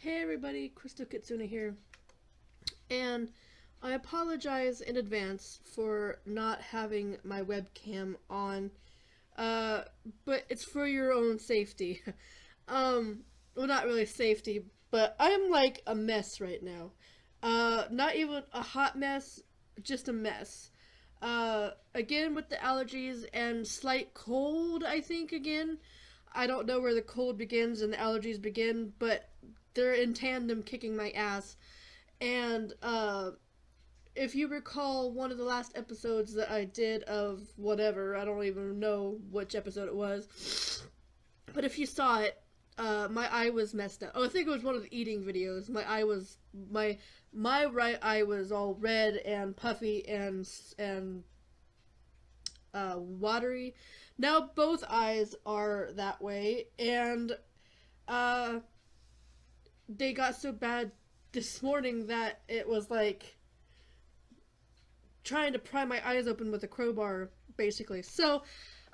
Hey everybody, Crystal Kitsune here, and I apologize in advance for not having my webcam on, but it's for your own safety. Well, not really safety, but I'm like a mess right now. Not even a hot mess, just a mess. Again with the allergies and slight cold, I think, again. I don't know where the cold begins and the allergies begin, but they're in tandem kicking my ass. And if you recall one of the last episodes that I did of whatever, I don't even know which episode it was, but if you saw it, my eye was messed up. Oh, I think it was one of the eating videos. My right eye was all red and puffy and watery. Now both eyes are that way, and uh, they got so bad this morning that it was like trying to pry my eyes open with a crowbar, basically. So,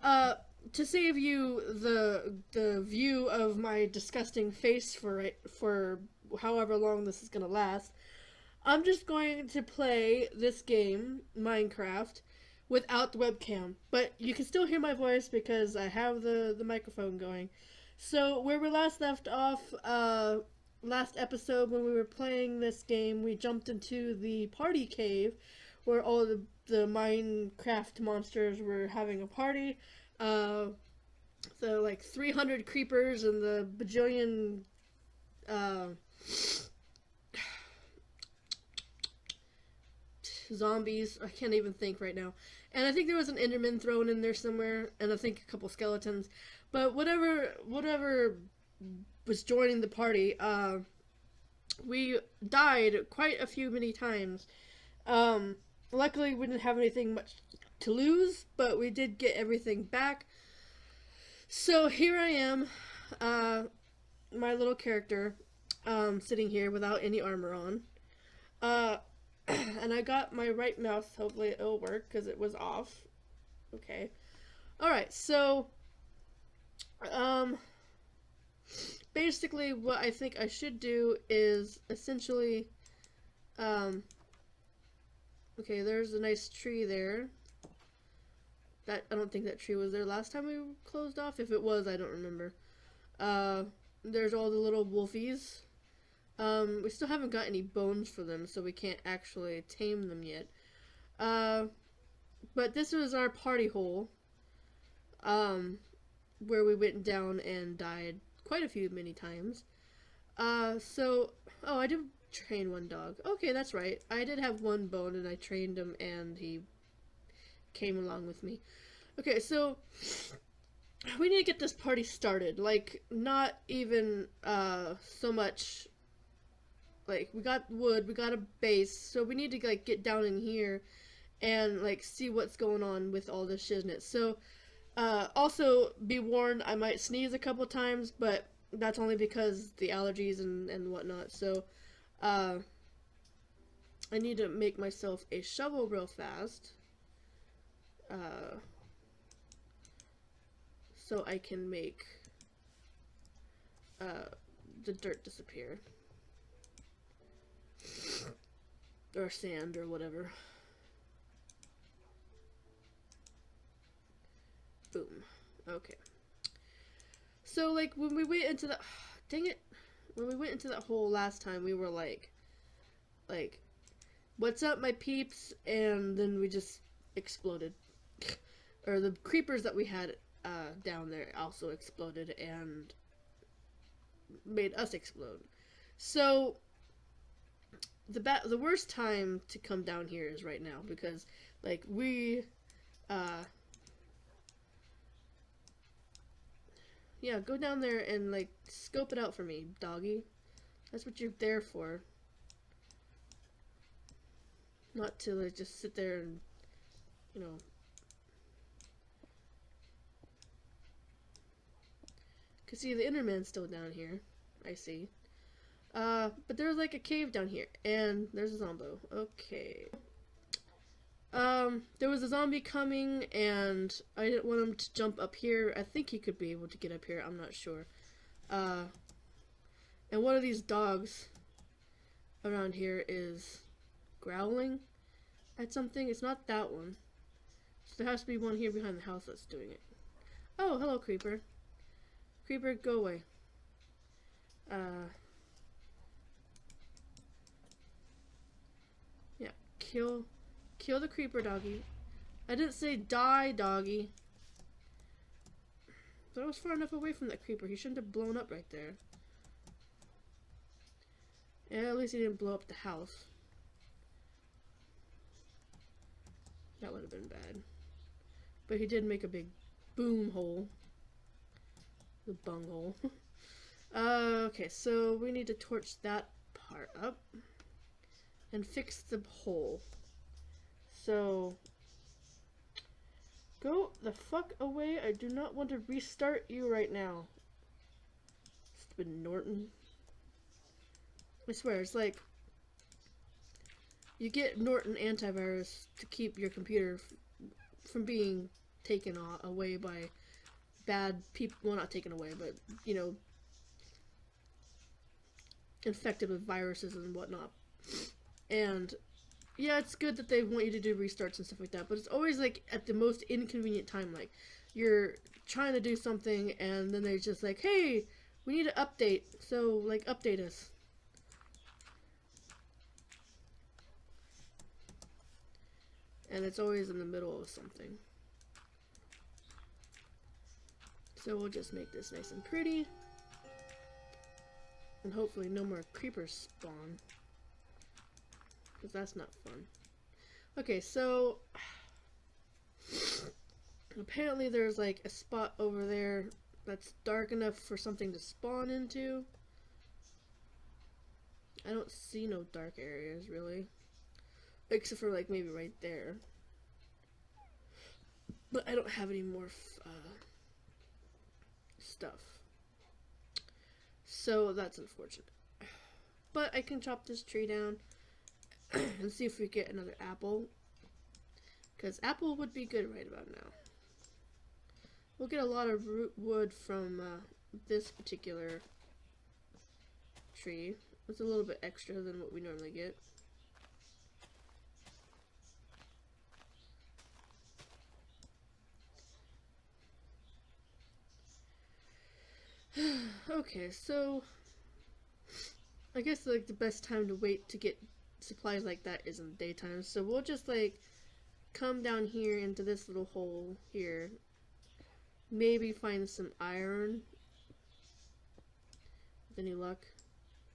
to save you the view of my disgusting face for however long this is gonna last, I'm just going to play this game, Minecraft, without the webcam. But you can still hear my voice because I have the microphone going. So where we last left off, last episode when we were playing this game, we jumped into the party cave where all the Minecraft monsters were having a party. So like 300 creepers and the bajillion zombies. I can't even think right now. And I think there was an Enderman thrown in there somewhere, and I think a couple skeletons. But whatever was joining the party, we died quite a few many times. Luckily, we didn't have anything much to lose, but we did get everything back. So here I am, my little character, sitting here without any armor on. And I got my right mouse. Hopefully it'll work because it was off. Okay. Alright, so basically what I think I should do is essentially okay, there's a nice tree there. That I don't think that tree was there last time we closed off. If it was, I don't remember. There's all the little wolfies. We still haven't got any bones for them, so we can't actually tame them yet. But this was our party hole, where we went down and died quite a few many times. Oh, I did train one dog. Okay, that's right. I did have one bone, and I trained him, and he came along with me. Okay, so we need to get this party started. Like, not even so much. Like, we got wood, we got a base, so we need to like get down in here and like see what's going on with all this shiznit. So also be warned, I might sneeze a couple times, but that's only because the allergies and whatnot. So I need to make myself a shovel real fast, so I can make the dirt disappear. Or sand or whatever. Boom. Okay. So like when we went into the dang it, when we went into that hole last time, we were like what's up my peeps, and then we just exploded. Or the creepers that we had down there also exploded and made us explode. So the worst time to come down here is right now, because like we yeah, go down there and like scope it out for me, doggy. That's what you're there for. Not to like just sit there and, you know. Cause see, the Enderman's still down here. I see. But there's like a cave down here, and there's a zombo. Okay. There was a zombie coming, and I didn't want him to jump up here. I think he could be able to get up here, I'm not sure. And one of these dogs around here is growling at something. It's not that one. So there has to be one here behind the house that's doing it. Oh, hello, creeper. Creeper, go away. Yeah, kill the creeper, doggy. I didn't say die, doggy. But I was far enough away from that creeper. He shouldn't have blown up right there. And at least he didn't blow up the house. That would have been bad. But he did make a big boom hole. The bung hole. Okay, so we need to torch that part up. And fix the hole. So, go the fuck away. I do not want to restart you right now. Stupid Norton. I swear, it's like you get Norton antivirus to keep your computer from being taken away by bad people. Well, not taken away, but, you know, infected with viruses and whatnot. And yeah, it's good that they want you to do restarts and stuff like that, but it's always like at the most inconvenient time. Like you're trying to do something and then they're just like, hey, we need to update, so like update us. And it's always in the middle of something. So we'll just make this nice and pretty. And hopefully no more creepers spawn. Because that's not fun. Okay, so apparently there's like a spot over there that's dark enough for something to spawn into. I don't see no dark areas really. Except for like maybe right there. But I don't have any more stuff. So that's unfortunate. But I can chop this tree down and see if we get another apple. Because apple would be good right about now. We'll get a lot of root wood from this particular tree. It's a little bit extra than what we normally get. Okay, so I guess like the best time to wait to get supplies like that is in the daytime. So we'll just like come down here into this little hole here. Maybe find some iron. With any luck.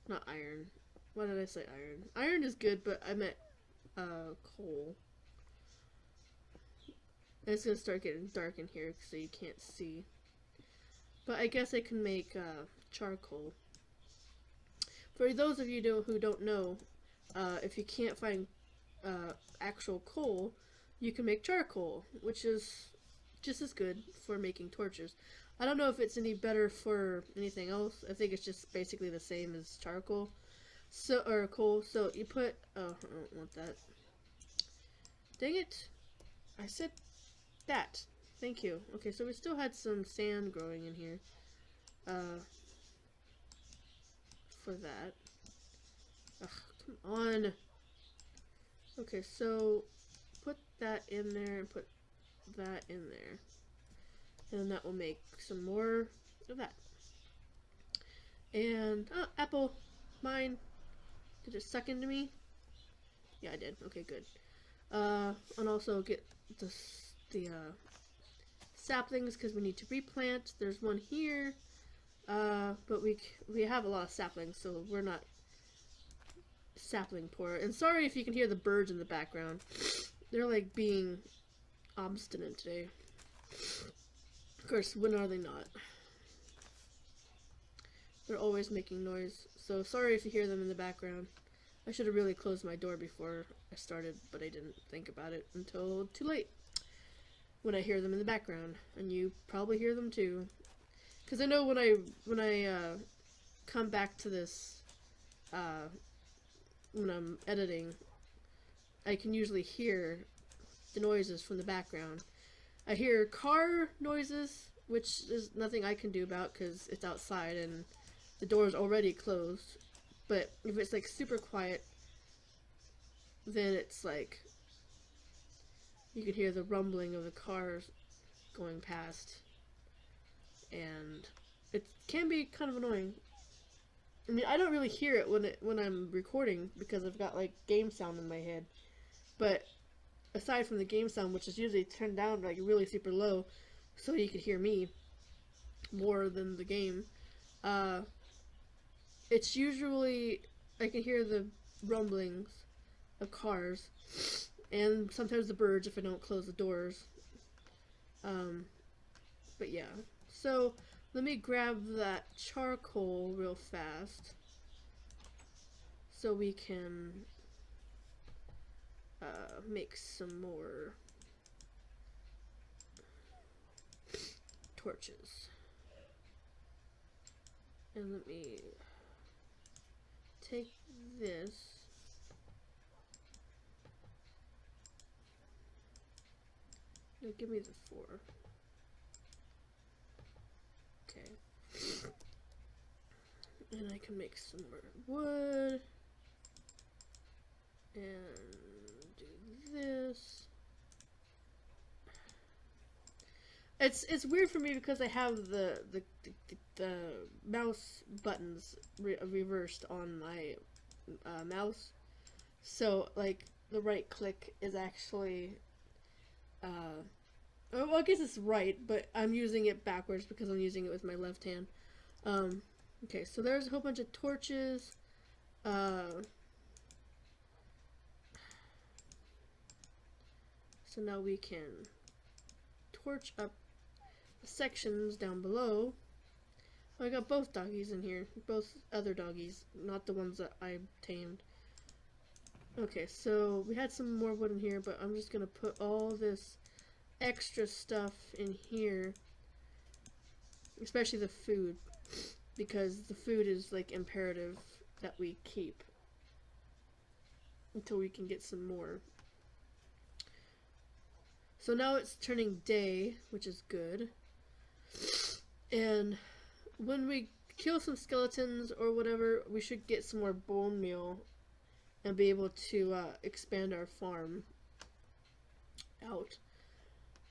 Not iron. Why did I say iron? Iron is good, but I meant coal. And it's gonna start getting dark in here so you can't see. But I guess I can make charcoal. For those of you who don't know, if you can't find actual coal, you can make charcoal, which is just as good for making torches. I don't know if it's any better for anything else. I think it's just basically the same as charcoal. So, or coal. So you put, oh, I don't want that. Dang it. I said that. Thank you. Okay, so we still had some sand growing in here. For that. Ugh, come on. Okay, so put that in there and put that in there. And then that will make some more of that. And, oh, apple. Mine. Did it suck into me? Yeah, I did. Okay, good. And also get the saplings because we need to replant. There's one here, but we have a lot of saplings, so we're not sapling poor. And sorry if you can hear the birds in the background. They're like being obstinate today. Of course, when are they not? They're always making noise, so sorry if you hear them in the background. I should have really closed my door before I started, but I didn't think about it until too late. When I hear them in the background, and you probably hear them too, because I know when I come back to this when I'm editing, I can usually hear the noises from the background. I hear car noises, which is nothing I can do about because it's outside and the door is already closed. But if it's like super quiet, then it's like you can hear the rumbling of the cars going past, and it can be kind of annoying. I mean, I don't really hear it when I'm recording because I've got like game sound in my head. But aside from the game sound, which is usually turned down like really super low, so you can hear me more than the game, it's usually I can hear the rumblings of cars and sometimes the birds if I don't close the doors. But yeah, so let me grab that charcoal real fast so we can make some more torches. And let me take this. No, give me the 4. Okay. And I can make some more wood. And do this. It's weird for me because I have the mouse buttons reversed on my mouse. So like the right click is actually well, I guess it's right, but I'm using it backwards because I'm using it with my left hand. Okay, so there's a whole bunch of torches. So now we can torch up the sections down below. Oh, I got both doggies in here. Both other doggies, not the ones that I tamed. Okay, so we had some more wood in here, but I'm just gonna put all this extra stuff in here, especially the food, because the food is like imperative that we keep until we can get some more. So now it's turning day, which is good. And when we kill some skeletons or whatever, we should get some more bone meal and be able to expand our farm out.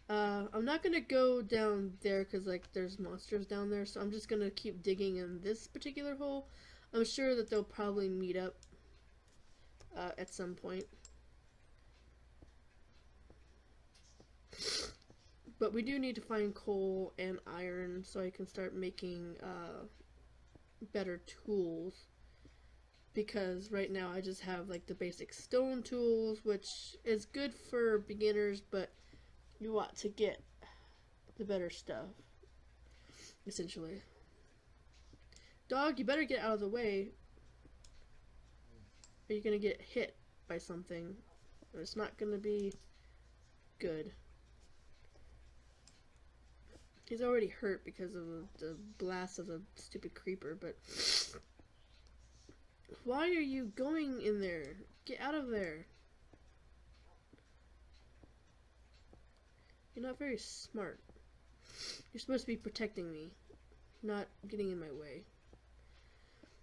I'm not gonna go down there because like there's monsters down there, so I'm just gonna keep digging in this particular hole. I'm sure that they'll probably meet up at some point. But we do need to find coal and iron so I can start making better tools. Because right now I just have like the basic stone tools, which is good for beginners, but you want to get the better stuff, essentially. Dog, you better get out of the way. Or you're gonna get hit by something. It's not gonna be good. He's already hurt because of the blast of the stupid creeper, but why are you going in there? Get out of there. You're not very smart. You're supposed to be protecting me, not getting in my way.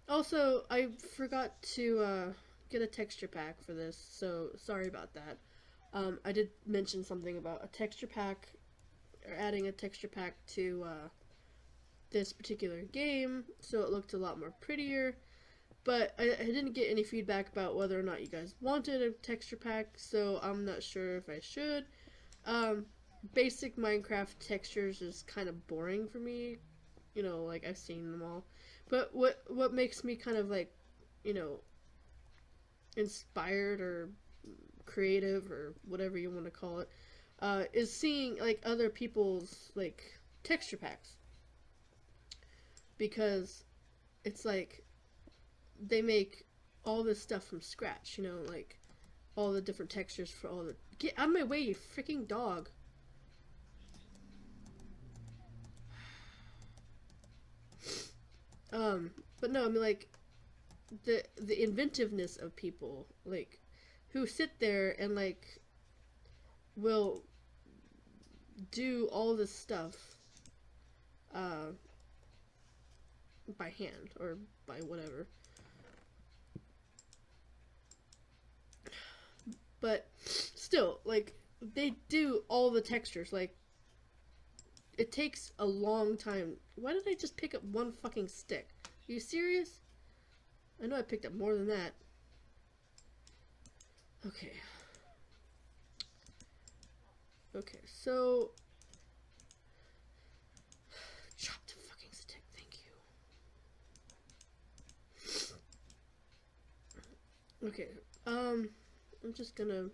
Also, I forgot to get a texture pack for this, so sorry about that. I did mention something about a texture pack, or adding a texture pack to this particular game, so it looked a lot more prettier. But I didn't get any feedback about whether or not you guys wanted a texture pack, so I'm not sure if I should. Basic Minecraft textures is kind of boring for me. You know, like I've seen them all. But what makes me kind of like, you know, inspired or creative or whatever you want to call it, is seeing like other people's like texture packs. Because it's like they make all this stuff from scratch, you know, like all the different textures for all the... Get out of my way, you freaking dog. But no, I mean like the inventiveness of people, like, who sit there and like will do all this stuff by hand or by whatever. But still, like, they do all the textures. Like, it takes a long time. Why did I just pick up one fucking stick? Are you serious? I know I picked up more than that. Okay. Okay, so... Chop the fucking stick, thank you. Okay, I'm just gonna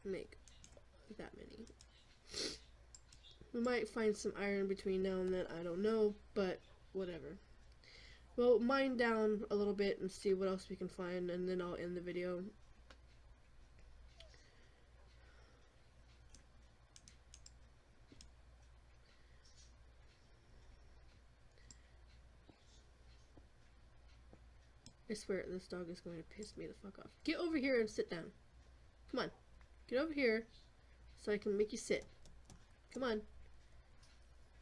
make that many. We might find some iron between now and then, I don't know, but whatever. We'll mine down a little bit and see what else we can find, and then I'll end the video. I swear this dog is going to piss me the fuck off. Get over here and sit down. Come on. Get over here so I can make you sit. Come on.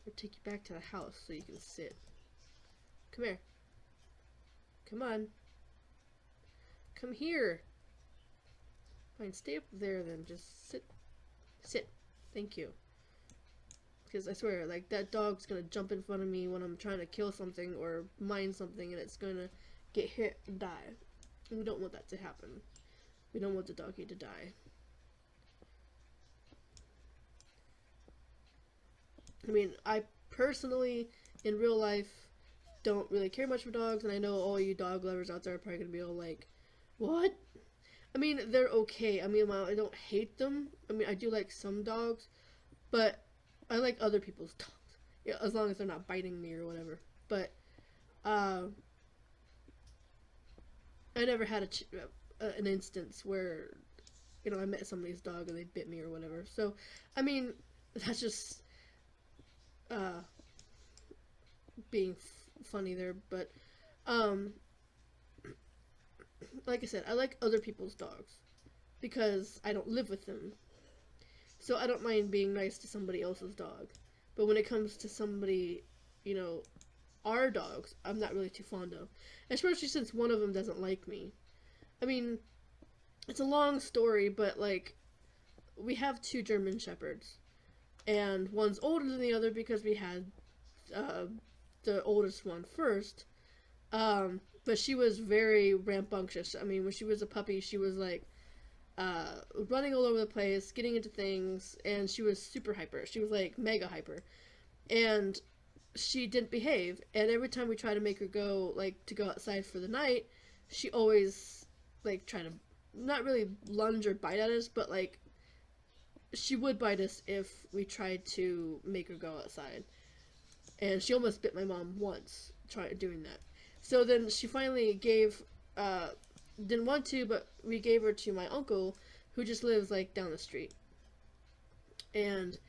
I'll take you back to the house so you can sit. Come here. Come on. Come here. Fine, stay up there then. Just sit. Sit. Thank you. Because I swear, like, that dog's gonna jump in front of me when I'm trying to kill something or mine something, and it's gonna get hit and die. And we don't want that to happen. We don't want the doggy to die. I mean, I personally, in real life, don't really care much for dogs, and I know all you dog lovers out there are probably gonna be all like, what? I mean, they're okay. I mean, I don't hate them. I mean, I do like some dogs, but I like other people's dogs. Yeah, as long as they're not biting me or whatever. But, I never had an instance where, you know, I met somebody's dog and they bit me or whatever. So, I mean, that's just, being funny there, but, like I said, I like other people's dogs, because I don't live with them, so I don't mind being nice to somebody else's dog, but when it comes to somebody, you know, our dogs, I'm not really too fond of, especially since one of them doesn't like me. I mean, it's a long story, but, like, we have 2 German Shepherds, and one's older than the other because we had, the oldest one first, but she was very rambunctious. I mean, when she was a puppy, she was like, running all over the place, getting into things, and she was super hyper. She was like mega hyper, and she didn't behave. And every time we tried to make her go, like, to go outside for the night, she always, like, tried to not really lunge or bite at us, but, like, she would bite us if we tried to make her go outside. And she almost bit my mom once doing that. So then she finally gave, didn't want to, but we gave her to my uncle, who just lives, like, down the street. And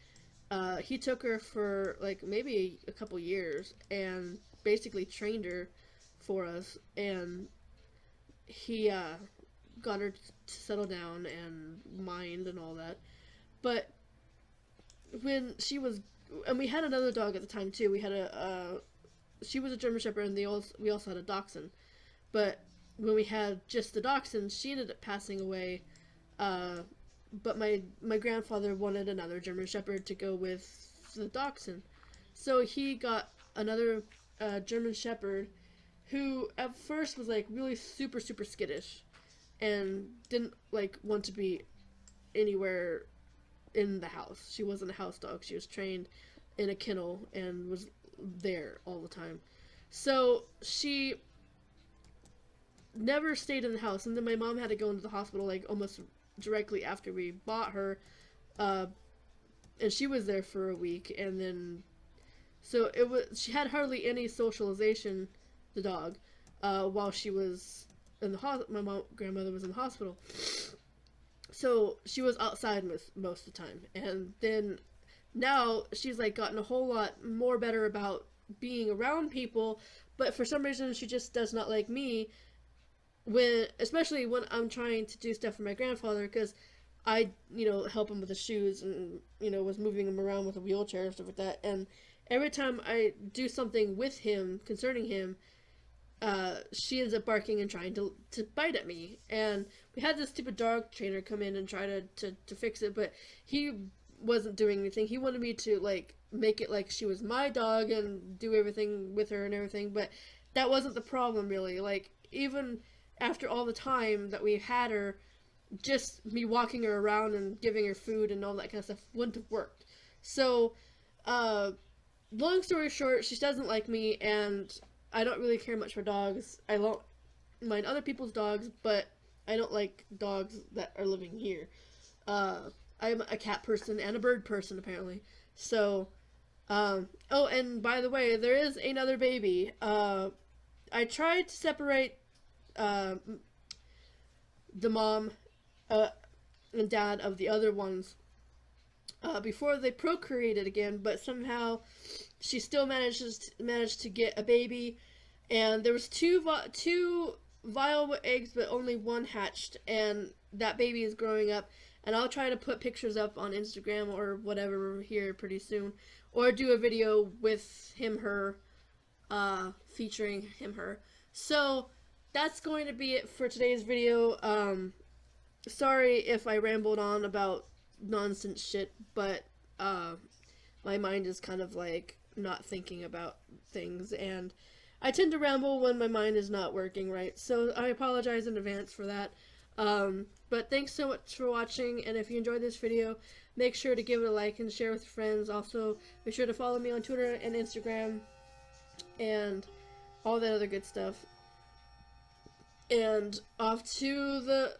he took her for, like, maybe a couple years and basically trained her for us. And he got her to settle down and mind and all that. But when she was, and we had another dog at the time too. We had she was a German Shepherd, and we also had a Dachshund. But when we had just the Dachshund, she ended up passing away. But my grandfather wanted another German Shepherd to go with the Dachshund, so he got another German Shepherd, who at first was like really super skittish, and didn't like want to be anywhere in the house. She wasn't a house dog. She was trained in a kennel and was there all the time. So she never stayed in the house, and then my mom had to go into the hospital like almost directly after we bought her, and she was there for a week, and then so she had hardly any socialization, the dog, while she was in the my grandmother was in the hospital. So she was outside most of the time, and then now she's like gotten a whole lot more better about being around people, but for some reason she just does not like me, especially when I'm trying to do stuff for my grandfather, because I, you know, help him with the shoes and, you know, was moving him around with a wheelchair and stuff like that, and every time I do something with him concerning him, she ends up barking and trying to bite at me. And we had this stupid dog trainer come in and try to fix it, but he wasn't doing anything. He wanted me to like make it like she was my dog and do everything with her and everything, but that wasn't the problem really. Like, even after all the time that we had her, just me walking her around and giving her food and all that kind of stuff wouldn't have worked. So, long story short, she doesn't like me, and I don't really care much for dogs. I don't mind other people's dogs, but I don't like dogs that are living here. I'm a cat person and a bird person, apparently. So, oh, and by the way, there is another baby. I tried to separate the mom and dad of the other ones before they procreated again, but somehow she still managed to get a baby, and there was two viable eggs, but only one hatched, and that baby is growing up. And I'll try to put pictures up on Instagram or whatever here pretty soon, or do a video with him, her, featuring him, her. So that's going to be it for today's video. Sorry if I rambled on about nonsense shit, but my mind is kind of like not thinking about things, and I tend to ramble when my mind is not working right, so I apologize in advance for that. But thanks so much for watching, and if you enjoyed this video, make sure to give it a like and share with your friends. Also, be sure to follow me on Twitter and Instagram and all that other good stuff. And off to the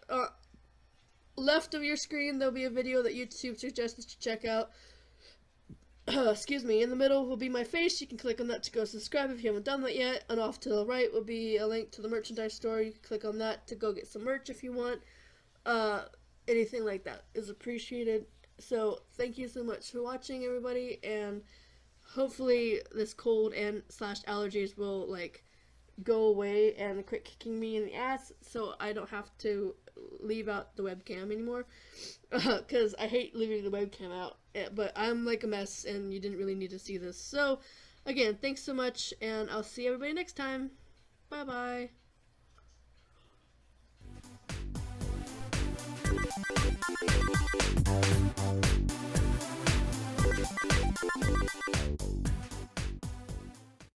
left of your screen, there'll be a video that YouTube suggests that you check out. Excuse me. In the middle will be my face. You can click on that to go subscribe if you haven't done that yet. And off to the right will be a link to the merchandise store. You can click on that to go get some merch if you want. Anything like that is appreciated. So thank you so much for watching, everybody, and hopefully this cold and / allergies will like go away and quit kicking me in the ass, so I don't have to leave out the webcam anymore, because I hate leaving the webcam out, but I'm like a mess and you didn't really need to see this. So again, thanks so much, and I'll see everybody next time. Bye bye.